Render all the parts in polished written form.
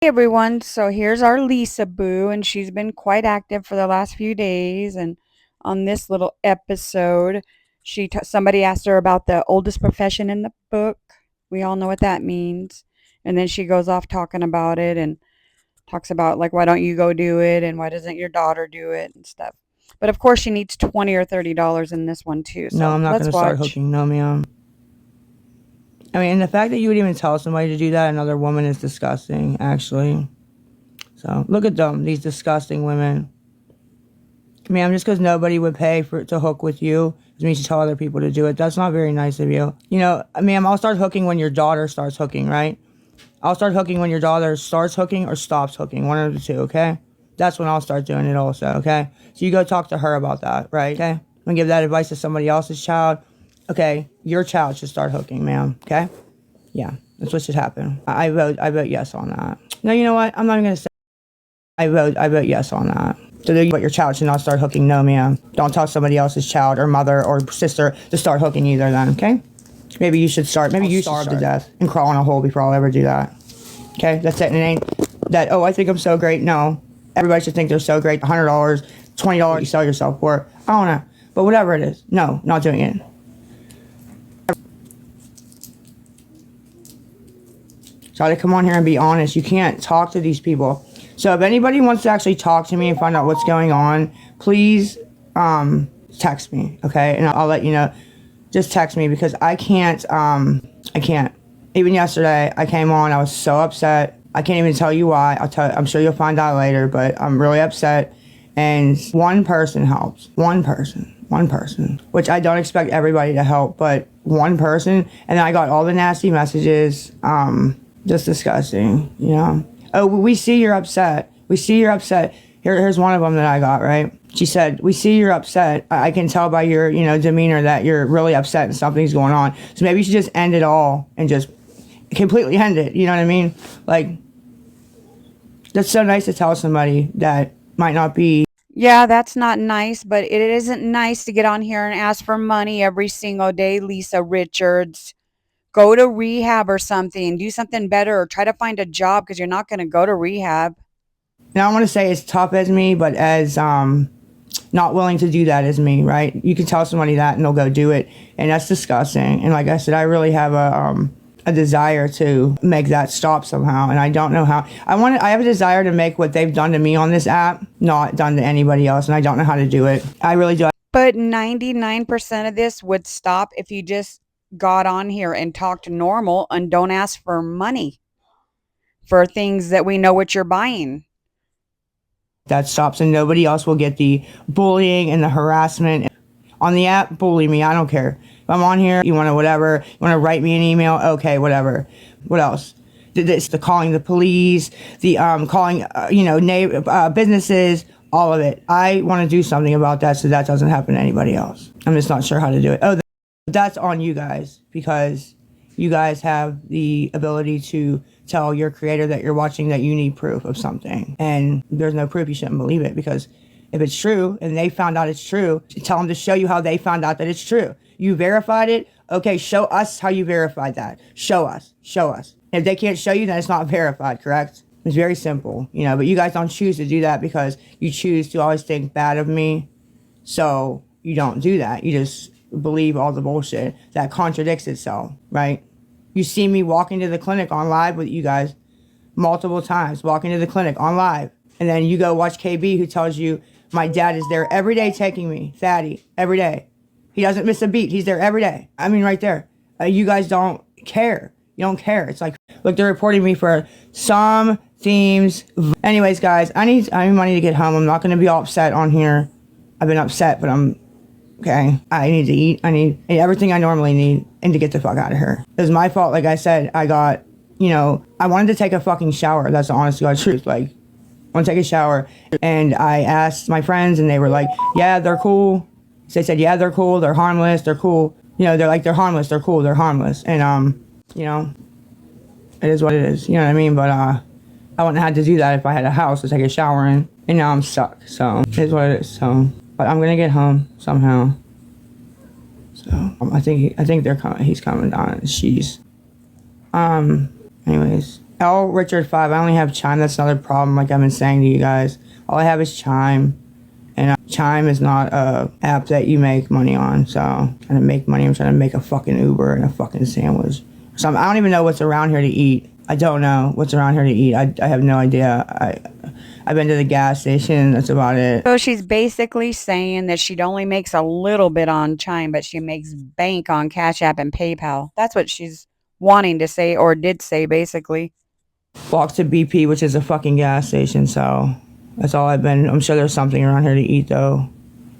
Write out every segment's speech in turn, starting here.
Hey everyone, so here's our LiSA boo, and she's been quite active for the last few days. And on this little episode, somebody asked her about the oldest profession in the book. We all know what that means. And then she goes off talking about it and talks about, like, why don't you go do it and why doesn't your daughter do it and stuff. But of course, she needs $20 or $30 in this one too. No, So I'm not going let's to start watch. hooking. No, ma'am. I mean, and the fact that you would even tell somebody to do that, another woman, is disgusting, actually. So, look at them, these disgusting women. Ma'am, just because nobody would pay to hook with you doesn't mean you tell other people to do it. That's not very nice of you. You know, ma'am, I'll start hooking when your daughter starts hooking, right? I'll start hooking when your daughter starts hooking or stops hooking, one of the two, okay? That's when I'll start doing it also, okay? So you go talk to her about that, right? Okay? I'm gonna give that advice to somebody else's child. Okay, your child should start hooking, ma'am, okay? Yeah, that's what should happen. I vote yes on that. No, you know what? I'm not even gonna say I vote yes on that. So but your child should not start hooking, no ma'am. Don't tell somebody else's child or mother or sister to start hooking either then, okay? Maybe you should start, maybe you starve to death and crawl in a hole before I'll ever do that. Okay, that's it, and it ain't that, oh, I think I'm so great. No, everybody should think they're so great. $100, $20 you sell yourself for. I don't know, but whatever it is, no, not doing it. Try to come on here and be honest. You can't talk to these people. So if anybody wants to actually talk to me and find out what's going on, please text me, okay? And I'll let you know. Just text me because I can't. Even yesterday, I came on. I was so upset. I can't even tell you why. I'm sure you'll find out later, but I'm really upset. And one person helped. One person, which I don't expect everybody to help, but one person. And then I got all the nasty messages. Just disgusting, you know. Oh, we see you're upset. We see you're upset. Here's one of them that I got, right? She said, we see you're upset. I can tell by your, demeanor that you're really upset and something's going on. So maybe you should just end it all and just completely end it. You know what I mean? Like, that's so nice to tell somebody that might not be. Yeah, that's not nice, but it isn't nice to get on here and ask for money every single day, LiSA Richards. Go to rehab or something. Do something better or try to find a job because you're not going to go to rehab. And I don't want to say as tough as me, but as not willing to do that as me, right? You can tell somebody that and they'll go do it. And that's disgusting. And like I said, I really have a desire to make that stop somehow. And I don't know how. I have a desire to make what they've done to me on this app not done to anybody else. And I don't know how to do it. I really do. But 99% of this would stop if you just got on here and talked normal and don't ask for money for things that we know what you're buying. That stops and nobody else will get the bullying and the harassment. On the app, bully me. I don't care. If I'm on here, you want to whatever. You want to write me an email? Okay, whatever. What else? The calling the police, the calling, businesses, all of it. I want to do something about that so that doesn't happen to anybody else. I'm just not sure how to do it. Oh, that's on you guys because you guys have the ability to tell your creator that you're watching that you need proof of something. And there's no proof, you shouldn't believe it because if it's true and they found out it's true, tell them to show you how they found out that it's true. You verified it? Okay, show us how you verified that. Show us. If they can't show you, then it's not verified, correct? It's very simple, but you guys don't choose to do that because you choose to always think bad of me. So you don't do that. You just believe all the bullshit that contradicts itself, right? You see me walking to the clinic on live with you guys multiple times, walking to the clinic on live. And then you go watch KB who tells you my dad is there every day taking me, Thaddy, every day. He doesn't miss a beat. He's there every day. I mean, right there. You guys don't care. You don't care. It's like, look, they're reporting me for some themes. Anyways, guys, I need money to get home. I'm not going to be all upset on here. I've been upset, but I'm okay. I need to eat. I need everything I normally need and to get the fuck out of here. It was my fault. Like I said, I got, I wanted to take a fucking shower. That's the honest to God truth. Like, I want to take a shower. And I asked my friends and they were like, yeah, they're cool. So they said, yeah, they're cool. They're harmless. They're cool. They're like, they're harmless. They're cool. They're harmless. And, it is what it is. You know what I mean? But I wouldn't have had to do that if I had a house to take a shower in. And now I'm stuck. So it is what it is. So, but I'm going to get home somehow. So I think they're coming. He's coming down. She's, anyways, L Richard 5. I only have Chime. That's another problem, like I've been saying to you guys. All I have is Chime. And Chime is not a app that you make money on. So I'm trying to make money. I'm trying to make a fucking Uber and a fucking sandwich. So I don't even know what's around here to eat. I don't know what's around here to eat. I have no idea. I've been to the gas station. That's about it. So she's basically saying that she only makes a little bit on Chime, but she makes bank on Cash App and PayPal. That's what she's wanting to say, or did say, basically. Walk to BP, which is a fucking gas station. So that's all I've been. I'm sure there's something around here to eat, though.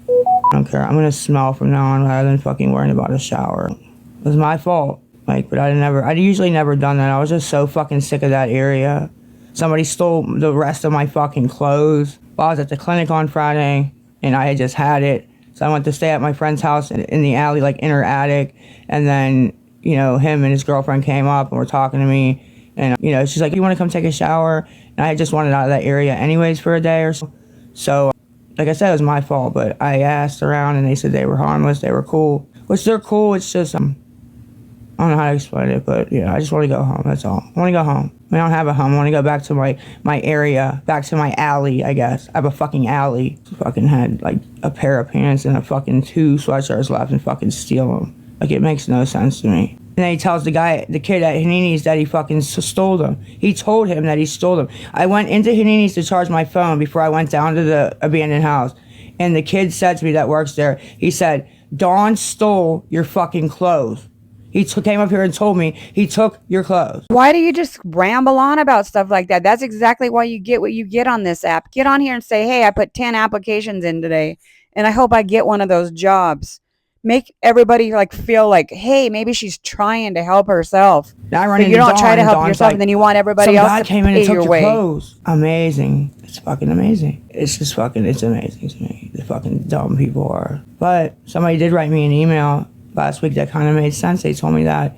I don't care. I'm gonna smell from now on rather than fucking worrying about a shower. It was my fault. Like, but I usually never done that. I was just so fucking sick of that area. Somebody stole the rest of my fucking clothes while I was at the clinic on Friday, and I had just had it. So I went to stay at my friend's house in the alley, like in her attic, and then, you know, him and his girlfriend came up and were talking to me, and, you know, she's like, you want to come take a shower? And I just wanted out of that area anyways for a day or so. So, like I said, it was my fault, but I asked around, and they said they were harmless, they were cool, which they're cool. It's just, I don't know how to explain it, but yeah, I just want to go home. That's all. I want to go home. I don't have a home. I want to go back to my area, back to my alley, I guess. I have a fucking alley. Fucking had like a pair of pants and a fucking 2 sweatshirts left and fucking steal them. Like, it makes no sense to me. And then he tells the kid at Hanini's that he fucking stole them. He told him that he stole them. I went into Hanini's to charge my phone before I went down to the abandoned house. And the kid said to me that works there, he said, Dawn stole your fucking clothes. He came up here and told me he took your clothes. Why do you just ramble on about stuff like that? That's exactly why you get what you get on this app. Get on here and say, hey, I put 10 applications in today, and I hope I get one of those jobs. Make everybody like feel like, hey, maybe she's trying to help herself. Now I run but into you don't Dawn, try to help Dawn's yourself, like, and then you want everybody some else guy to came in pay and took your your way. clothes. Amazing. It's fucking amazing. It's just fucking, it's amazing to me. The fucking dumb people are. But somebody did write me an email last week that kind of made sense. They told me that,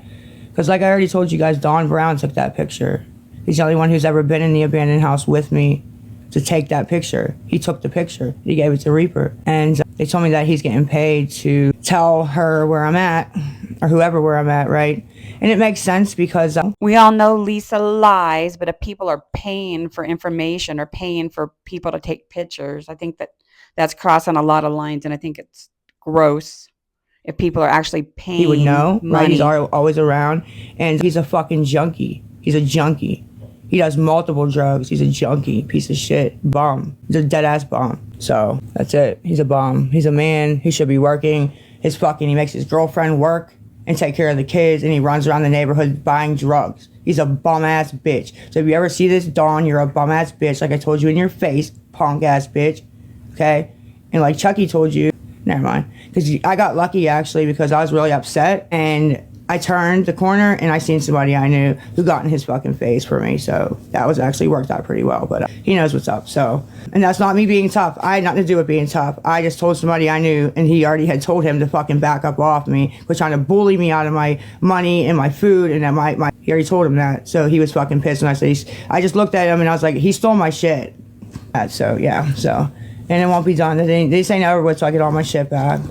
because like I already told you guys, Don Brown took that picture. He's the only one who's ever been in the abandoned house with me to take that picture. He took the picture. He gave it to Reaper. And they told me that he's getting paid to tell her where I'm at, or whoever where I'm at, right? And it makes sense because we all know LiSA lies, but if people are paying for information or paying for people to take pictures, I think that's crossing a lot of lines, and I think it's gross. If people are actually paying he would know, money. right? He's always around, and he's a fucking junkie. He's a junkie. He does multiple drugs. He's a junkie, piece of shit, bum. He's a dead ass bum. So that's it. He's a bum. He's a man. He should be working. He makes his girlfriend work and take care of the kids, and he runs around the neighborhood buying drugs. He's a bum ass bitch. So if you ever see this, Dawn, you're a bum ass bitch, like I told you in your face, punk ass bitch. Okay, and like Chucky told you. Never mind. Because I got lucky, actually, because I was really upset, and I turned the corner, and I seen somebody I knew who got in his fucking face for me, so that was actually worked out pretty well, but he knows what's up, so. And that's not me being tough. I had nothing to do with being tough. I just told somebody I knew, and he already had told him to fucking back up off me, was trying to bully me out of my money and my food, and then he already told him that, so he was fucking pissed, and I just looked at him, and I was like, he stole my shit. So, yeah, so. And it won't be done. This ain't over with, so I get all my shit back.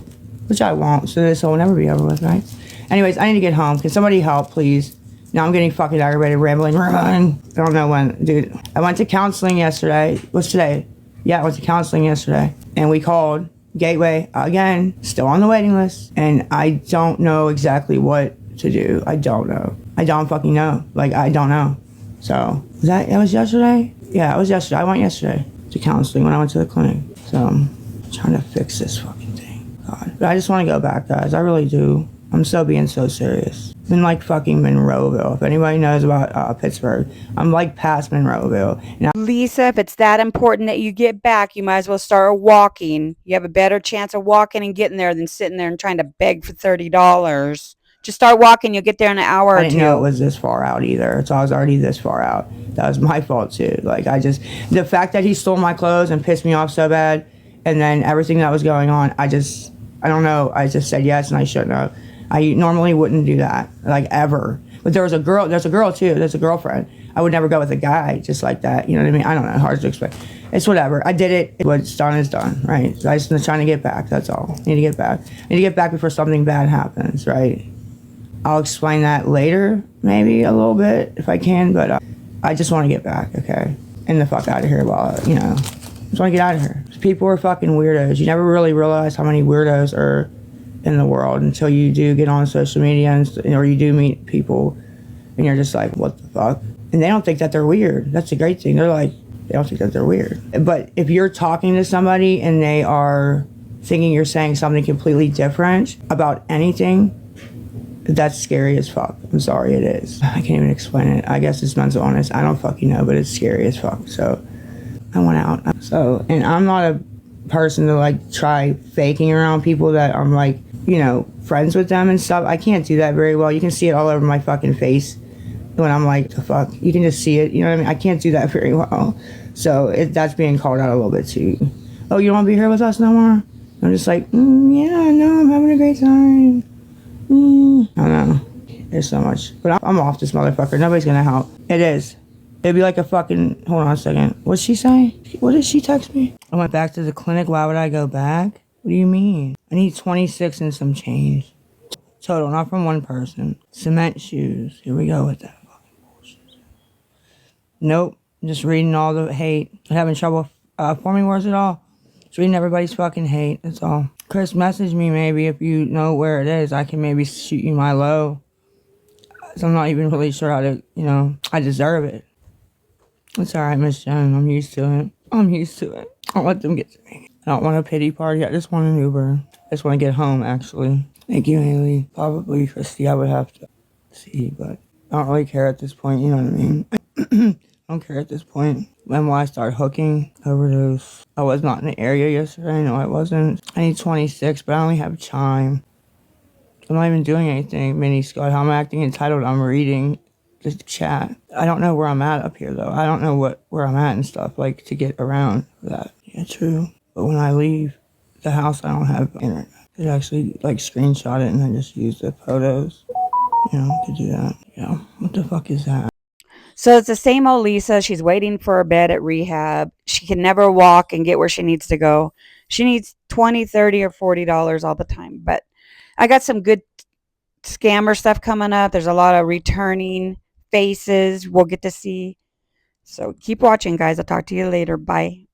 Which I won't, so this will never be over with, right? Anyways, I need to get home. Can somebody help, please? Now I'm getting fucking aggravated, rambling. I don't know when. Dude, I went to counseling yesterday. What's today? Yeah, I went to counseling yesterday. And we called Gateway again. Still on the waiting list. And I don't know exactly what to do. I don't know. I don't fucking know. Like, I don't know. So, that was yesterday? Yeah, it was yesterday. I went yesterday to counseling when I went to the clinic. So I'm trying to fix this fucking thing. God. But I just want to go back, guys. I really do. I'm still being so serious. I'm in like fucking Monroeville. If anybody knows about Pittsburgh, I'm like past Monroeville. Now, LiSA, if it's that important that you get back, you might as well start walking. You have a better chance of walking and getting there than sitting there and trying to beg for $30. Just start walking. You'll get there in an hour or two. I didn't know it was this far out either. So I was already this far out. That was my fault too. Like, the fact that he stole my clothes and pissed me off so bad, and then everything that was going on, I don't know. I just said yes, and I shouldn't have. I normally wouldn't do that, like, ever. But there's a girl too. There's a girlfriend. I would never go with a guy just like that. You know what I mean? I don't know. Hard to explain. It's whatever. I did it. What's done is done, right? So I just trying to get back. That's all. I need to get back. I need to get back before something bad happens, right? I'll explain that later, maybe a little bit if I can, but I just want to get back, okay? And the fuck out of here while, you know, I just want to get out of here. People are fucking weirdos. You never really realize how many weirdos are in the world until you do get on social media or you do meet people and you're just like, what the fuck? And they don't think that they're weird. That's the great thing. They're like, they don't think that they're weird. But if you're talking to somebody and they are thinking you're saying something completely different about anything, that's scary as fuck. I'm sorry, it is. I can't even explain it. I guess it's mental illness. I don't fucking know, but it's scary as fuck. So I went out. So, and I'm not a person to like try faking around people that I'm like, you know, friends with them and stuff. I can't do that very well. You can see it all over my fucking face when I'm like, the fuck. You can just see it. You know what I mean? I can't do that very well. So that's being called out a little bit too. Oh, you don't want to be here with us no more? I'm just like, yeah, no, I'm having a great time. I don't know. There's so much. But I'm off this motherfucker. Nobody's gonna help. It is. It'd be like a fucking... Hold on a second. What'd she say? What did she text me? I went back to the clinic. Why would I go back? What do you mean? I need 26 and some change. Total, not from one person. Cement shoes. Here we go with that fucking bullshit. Nope. I'm just reading all the hate. I'm having trouble forming words at all. Just reading everybody's fucking hate. That's all. Chris, message me maybe if you know where it is. I can maybe shoot you my low. So I'm not even really sure how to, you know, I deserve it. It's alright, Miss Joan. I'm used to it. I'm used to it. I'll let them get to me. I don't want a pity party. I just want an Uber. I just want to get home, actually. Thank you, Haley. Probably Christy I would have to see, but I don't really care at this point. You know what I mean? I don't care at this point. When will I start hooking? Overdose. I was not in the area yesterday. No, I wasn't. I need 26, but I only have chime. I'm not even doing anything, Mini Scott. How I'm acting entitled. I'm reading the chat. I don't know where I'm at up here, though. I don't know where I'm at and stuff, like, to get around for that. Yeah, true. But when I leave the house, I don't have internet. I could actually, like, screenshot it and then just use the photos. You know, to do that. Yeah. What the fuck is that? So it's the same old Lisa. She's waiting for a bed at rehab. She can never walk and get where she needs to go. She needs $20, $30, or $40 all the time. But I got some good scammer stuff coming up. There's a lot of returning faces we'll get to see. So keep watching, guys. I'll talk to you later. Bye.